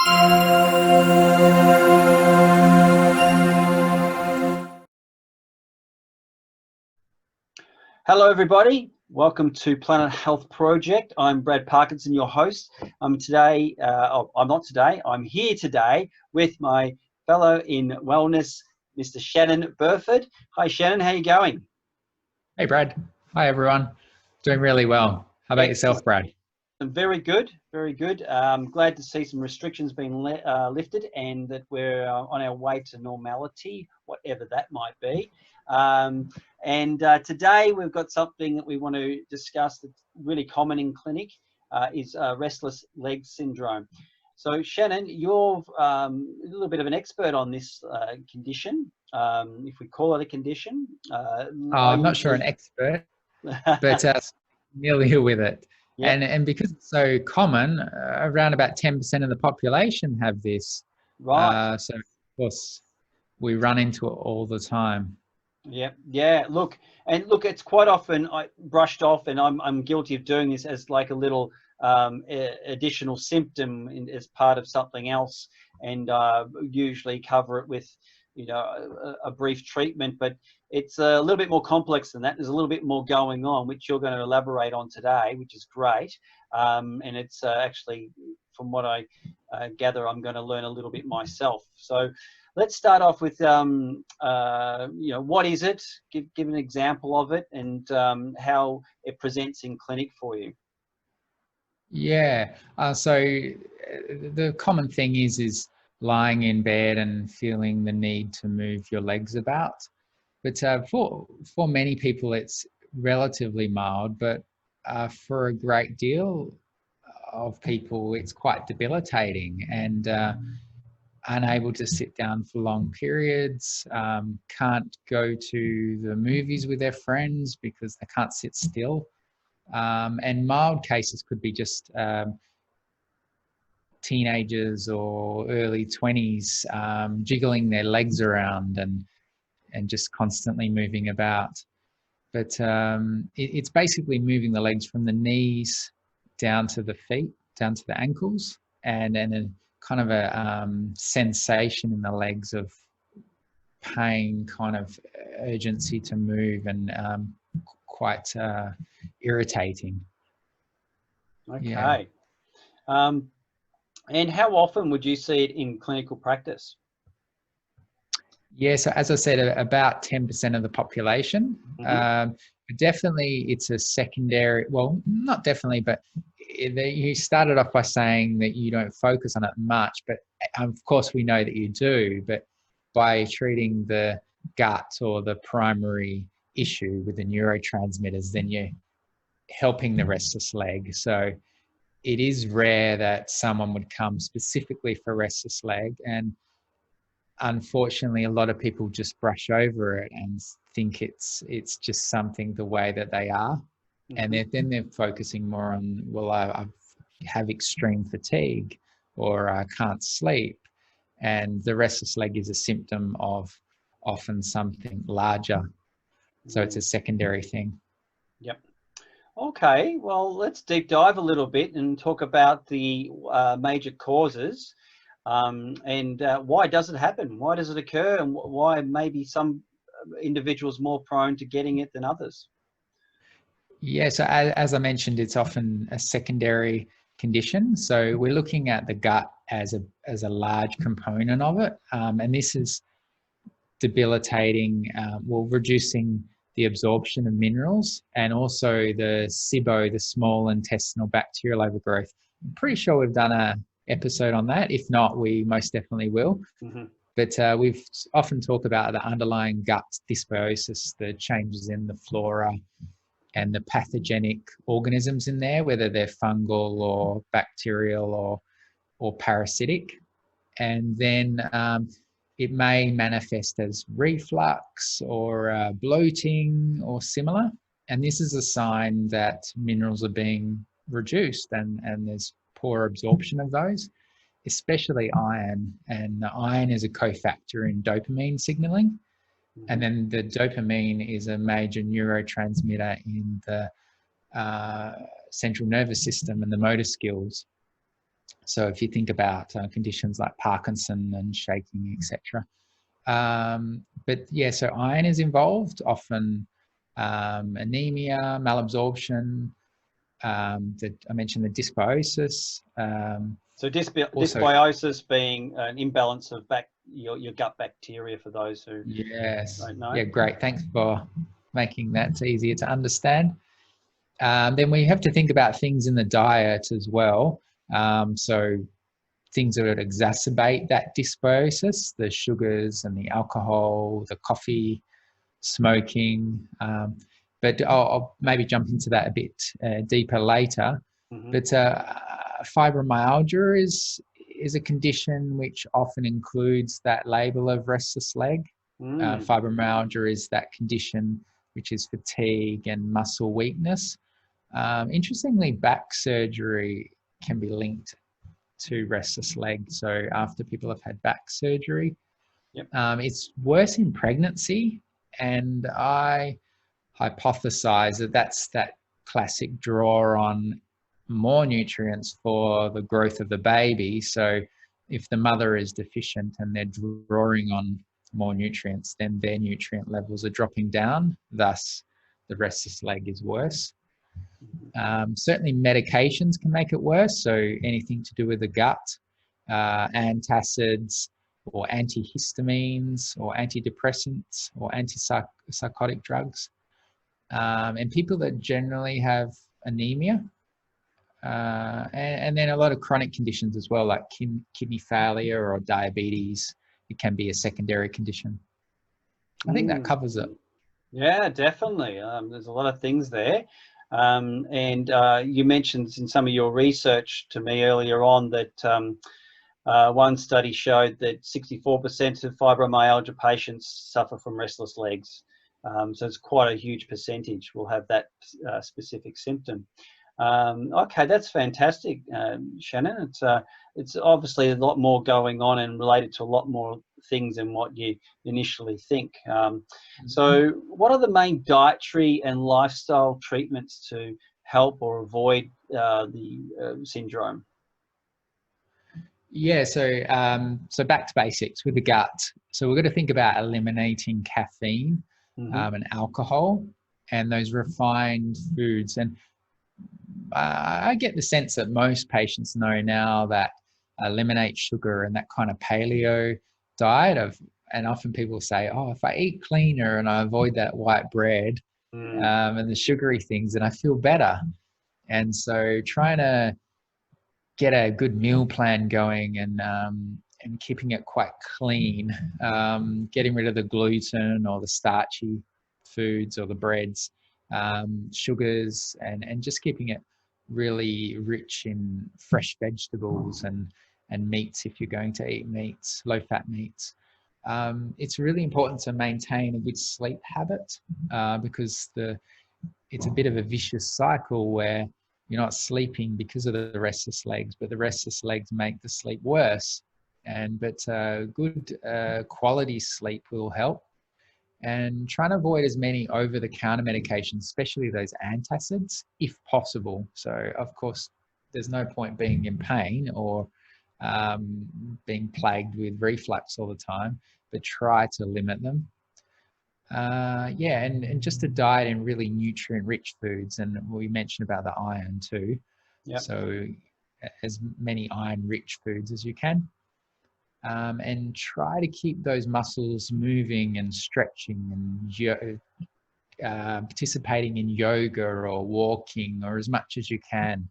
Hello, everybody. Welcome to Planet Health Project. I'm Brad Parkinson, your host. I'm here today with my fellow in wellness, Mr. Shannon Burford. Hi, Shannon. How are you going? Hey, Brad. Hi, everyone. Doing really well. How about yourself, Brad? Very good, very good. Glad to see some restrictions being lifted and that we're on our way to normality, whatever that might be. Today we've got something that we want to discuss that's really common in clinic, is restless leg syndrome. So Shannon, you're a little bit of an expert on this condition, if we call it a condition. I'm not sure an expert, but familiar with it. Yep. And because it's so common, around about 10% of the population have this. Right. So of course we run into it all the time. Yeah. Look, it's quite often brushed off, and I'm guilty of doing this as like a little additional symptom as part of something else, and usually cover it with, a brief treatment. But it's a little bit more complex than that. There's a little bit more going on, which you're going to elaborate on today, which is great. And it's actually, from what I gather, I'm going to learn a little bit myself. So let's start off with, what is it? Give an example of it, and how it presents in clinic for you. Yeah. So the common thing is lying in bed and feeling the need to move your legs about. But for many people, it's relatively mild. But for a great deal of people, it's quite debilitating and unable to sit down for long periods, can't go to the movies with their friends because they can't sit still. And mild cases could be just teenagers or early 20s jiggling their legs around and just constantly moving about. But it's basically moving the legs from the knees down to the feet, down to the ankles, and a kind of a sensation in the legs of pain, kind of urgency to move, and quite irritating. Okay. Yeah. And how often would you see it in clinical practice? Yeah, so as I said, about 10% of the population. Mm-hmm. Definitely it's a secondary, well, not definitely, but you started off by saying that you don't focus on it much, but of course we know that you do, but by treating the gut or the primary issue with the neurotransmitters, then you're helping the restless leg. So it is rare that someone would come specifically for restless leg, and unfortunately, a lot of people just brush over it and think it's just something the way that they are. Mm-hmm. And then they're focusing more on, well, I have extreme fatigue or I can't sleep. And the restless leg is a symptom of often something larger. Mm-hmm. So it's a secondary thing. Yep. Okay, well, let's deep dive a little bit and talk about the major causes. And why does it happen? Why does it occur? And why maybe some individuals more prone to getting it than others? Yeah, so as I mentioned, it's often a secondary condition. So we're looking at the gut as a large component of it. And this is debilitating, reducing the absorption of minerals and also the SIBO, the small intestinal bacterial overgrowth. I'm pretty sure we've done an episode on that. If not, we most definitely will. Mm-hmm. But we've often talked about the underlying gut dysbiosis, the changes in the flora and the pathogenic organisms in there, whether they're fungal or bacterial or parasitic. And then it may manifest as reflux or bloating or similar. And this is a sign that minerals are being reduced and there's poor absorption of those, especially iron. And iron is a cofactor in dopamine signaling. And then the dopamine is a major neurotransmitter in the central nervous system and the motor skills. So if you think about conditions like Parkinson and shaking, etc. But yeah, so iron is involved, often anemia, malabsorption, that I mentioned the dysbiosis. So Also, dysbiosis being an imbalance of your gut bacteria, for those who yes, don't know. yeah, great. Thanks for making that easier to understand. Then we have to think about things in the diet as well. So things that would exacerbate that dysbiosis, the sugars and the alcohol, the coffee, smoking. But I'll maybe jump into that a bit deeper later. Mm-hmm. But fibromyalgia is a condition which often includes that label of restless leg. Fibromyalgia is that condition which is fatigue and muscle weakness. Interestingly, back surgery can be linked to restless leg. So after people have had back surgery, yep. It's worse in pregnancy. And I hypothesize that that's that classic draw on more nutrients for the growth of the baby. So if the mother is deficient and they're drawing on more nutrients, then their nutrient levels are dropping down. Thus, the restless leg is worse. Certainly medications can make it worse. So anything to do with the gut, antacids or antihistamines or antidepressants or antipsychotic drugs. And people that generally have anemia, and then a lot of chronic conditions as well, like kidney failure or diabetes. It can be a secondary condition. I think that covers it. Yeah, definitely. There's a lot of things there. And you mentioned in some of your research to me earlier on that one study showed that 64% of fibromyalgia patients suffer from restless legs. So it's quite a huge percentage will have that specific symptom. Okay, that's fantastic, Shannon. It's obviously a lot more going on and related to a lot more things than what you initially think. So what are the main dietary and lifestyle treatments to help or avoid the syndrome? Yeah, so back to basics with the gut. So we're going to think about eliminating caffeine and alcohol and those refined foods. And I get the sense that most patients know now that eliminate sugar and that kind of paleo diet and often people say, oh, if I eat cleaner and I avoid that white bread and the sugary things, then I feel better. And so trying to get a good meal plan going and keeping it quite clean, getting rid of the gluten or the starchy foods or the breads, sugars, and just keeping it really rich in fresh vegetables and meats if you're going to eat meats, low-fat meats. It's really important to maintain a good sleep habit because it's a bit of a vicious cycle where you're not sleeping because of the restless legs, but the restless legs make the sleep worse. But good quality sleep will help. And trying to avoid as many over-the-counter medications, especially those antacids, if possible. So, of course, there's no point being in pain or being plagued with reflux all the time, but try to limit them. And just a diet in really nutrient-rich foods, and we mentioned about the iron too. Yep. So as many iron-rich foods as you can, and try to keep those muscles moving and stretching and participating in yoga or walking or as much as you can.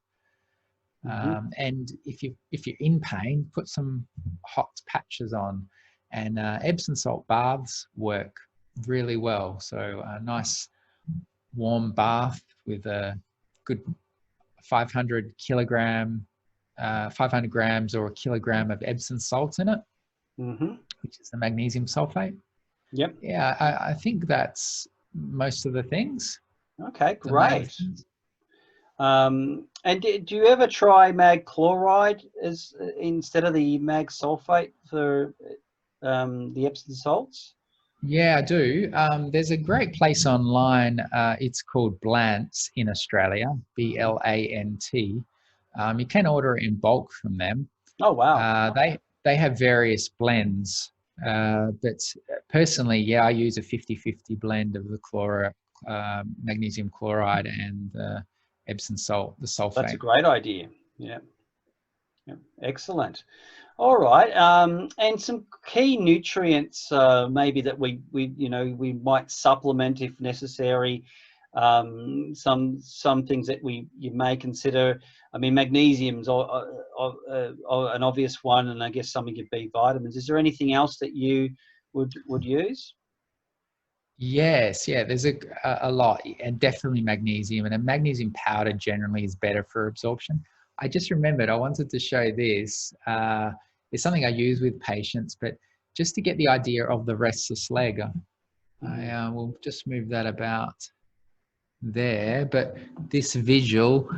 And if you're in pain, put some hot patches on, and Epsom salt baths work really well. So a nice warm bath with a good 500 grams or a kilogram of Epsom salt in it, which is the magnesium sulfate. Yep. Yeah, I think that's most of the things. Okay, great. And do you ever try mag chloride instead of the mag sulfate for the Epsom salts? Yeah, I do. There's a great place online. It's called Blant's in Australia, BLANT. You can order it in bulk from them. Oh, wow. They have various blends, but personally, yeah, I use a 50-50 blend of the magnesium chloride and Epsom salt, the sulfate. That's a great idea. Yeah. Yeah. Excellent. All right. And some key nutrients, maybe that we we might supplement if necessary. Some things that you may consider. I mean, magnesium's an obvious one, and I guess some of your B vitamins. Is there anything else that you would use? Yes, yeah, there's a lot, and definitely magnesium, and a magnesium powder generally is better for absorption. I just remembered I wanted to show this. It's something I use with patients, but just to get the idea of the restless leg, I will just move that about there. But this visual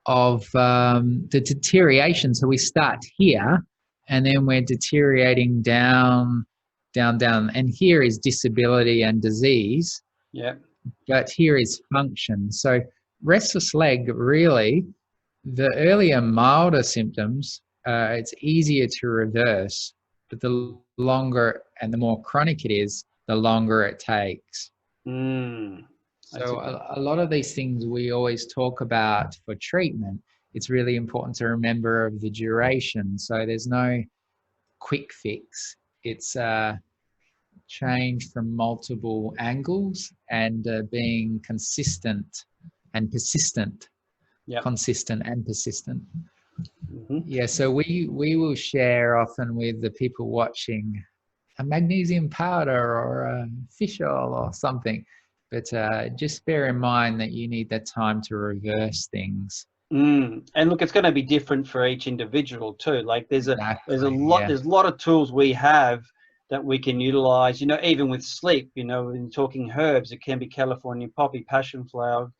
of the deterioration. So we start here, and then we're deteriorating down, down, and here is disability and disease. Yeah. But here is function. So restless leg, really, the earlier milder symptoms, it's easier to reverse, but the longer and the more chronic it is, the longer it takes. So a lot of these things we always talk about for treatment, it's really important to remember of the duration. So there's no quick fix. It's change from multiple angles and being consistent and persistent. Yep. Consistent and persistent. Yeah, so we will share often with the people watching a magnesium powder or a fish oil or something, but just bear in mind that you need that time to reverse things. And look, it's going to be different for each individual too. Like there's a lot of tools we have that we can utilize, even with sleep, in talking herbs, it can be California poppy, passion flower,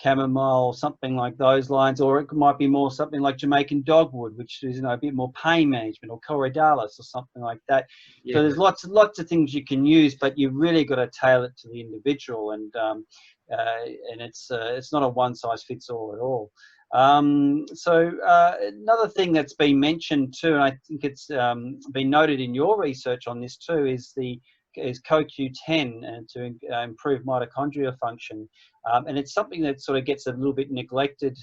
chamomile, something like those lines, or it might be more something like Jamaican dogwood, which is a bit more pain management, or corydalis or something like that. Yeah. So there's lots of things you can use, but you really got to tailor it to the individual, and it's not a one size fits all at all. So another thing that's been mentioned too, and I think it's been noted in your research on this too, is CoQ10 to improve mitochondrial function, and it's something that sort of gets a little bit neglected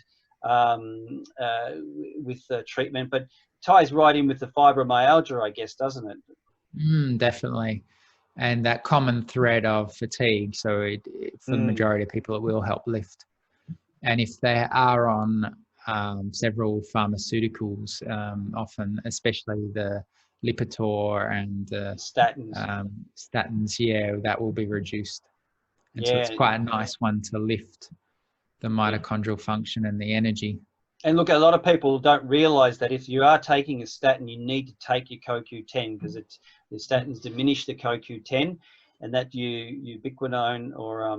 with treatment, but ties right in with the fibromyalgia, I guess, doesn't it? Definitely, and that common thread of fatigue. So for the majority of people, it will help lift. And if they are on several pharmaceuticals, often, especially the Lipitor and statins, yeah, that will be reduced. And so it's quite a nice one to lift the mitochondrial function and the energy. And look, a lot of people don't realize that if you are taking a statin, you need to take your CoQ10, because the statins diminish the CoQ10, and that ubiquinone or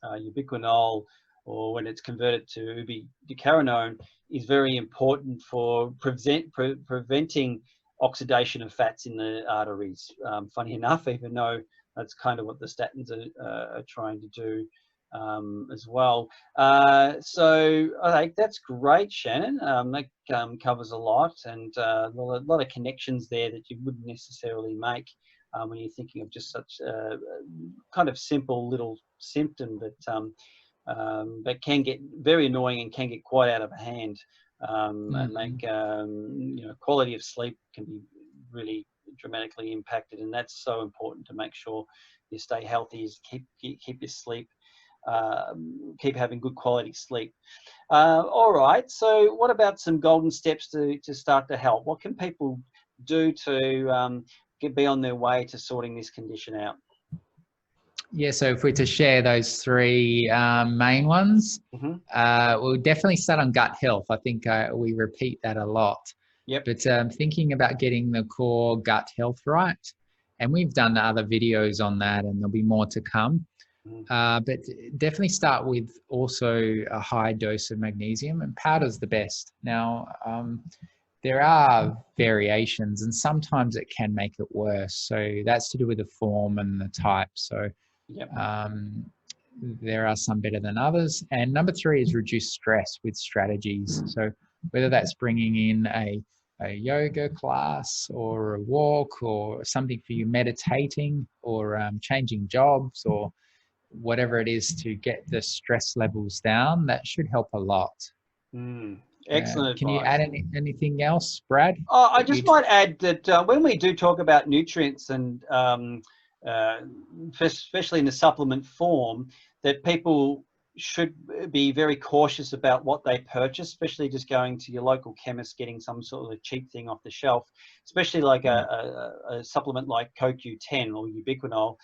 ubiquinol, or when it's converted to ubiquinone, is very important for preventing oxidation of fats in the arteries. Funny enough, even though that's kind of what the statins are trying to do as well. So I think that's great, Shannon. That covers a lot, and a lot of connections there that you wouldn't necessarily make when you're thinking of just such a kind of simple little symptom that can get very annoying and can get quite out of hand, and make quality of sleep can be really dramatically impacted, and that's so important to make sure you stay healthy. Is keep your sleep, keep having good quality sleep. All right, so what about some golden steps to start to help? What can people do to be on their way to sorting this condition out? Yeah, so if we're to share those three main ones, we'll definitely start on gut health. I think we repeat that a lot. Yep. But thinking about getting the core gut health right, and we've done other videos on that, and there'll be more to come. But definitely start with also a high dose of magnesium, and powder's the best. Now, there are variations, and sometimes it can make it worse. So that's to do with the form and the type. So there are some better than others. And number 3 is reduce stress with strategies. So whether that's bringing in a yoga class or a walk or something for you meditating or changing jobs or whatever it is to get the stress levels down, that should help a lot. Excellent Can you advice. add anything else, Brad? Oh, I just might add that when we do talk about nutrients and especially in the supplement form, that people should be very cautious about what they purchase, especially just going to your local chemist, getting some sort of a cheap thing off the shelf, especially like a supplement like CoQ10 or ubiquinol.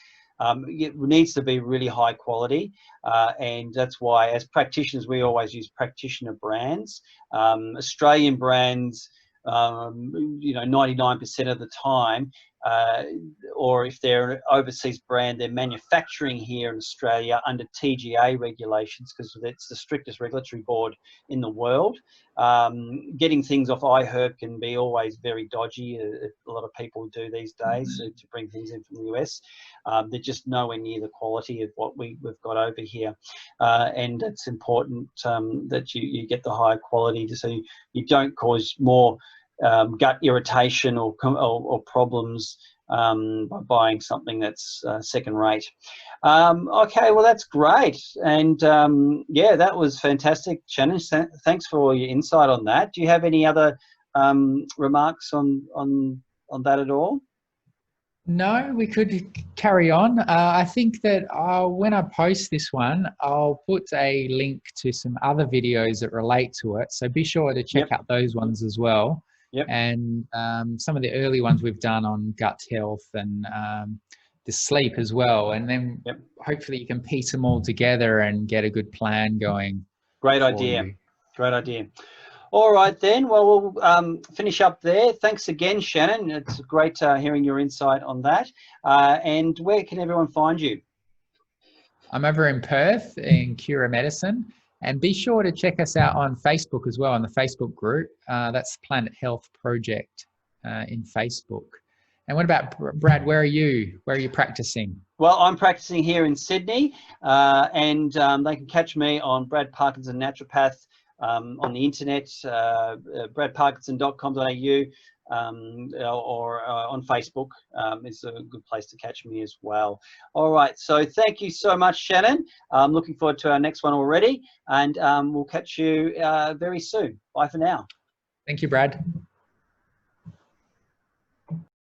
It needs to be really high quality, and that's why as practitioners we always use practitioner brands. Australian brands, 99% of the time, or if they're an overseas brand, they're manufacturing here in Australia under TGA regulations, because it's the strictest regulatory board in the world. Getting things off iHerb can be always very dodgy. A lot of people do these days to bring things in from the US. They're just nowhere near the quality of what we've got over here. And it's important that you get the higher quality so you don't cause more gut irritation or problems by buying something that's second rate. Okay, well, that's great. And yeah, that was fantastic, Shannon. Thanks for all your insight on that. Do you have any other remarks on that at all? No, we could carry on. I think that when I post this one, I'll put a link to some other videos that relate to it. So be sure to check out those ones as well. And some of the early ones we've done on gut health and the sleep as well. And then hopefully you can piece them all together and get a good plan going. Great idea. Great idea. All right, then. Well, we'll finish up there. Thanks again, Shannon. It's great hearing your insight on that. And where can everyone find you? I'm over in Perth in Cura Medicine. And be sure to check us out on Facebook as well, on the Facebook group. That's Planet Health Project in Facebook. And what about Brad? Where are you? Where are you practicing? Well, I'm practicing here in Sydney, and they can catch me on Brad Parkinson Naturopath on the internet, bradparkinson.com.au, or on Facebook is a good place to catch me as well. All right, so thank you so much, Shannon. I'm looking forward to our next one already, and we'll catch you very soon. Bye for now. Thank you, Brad.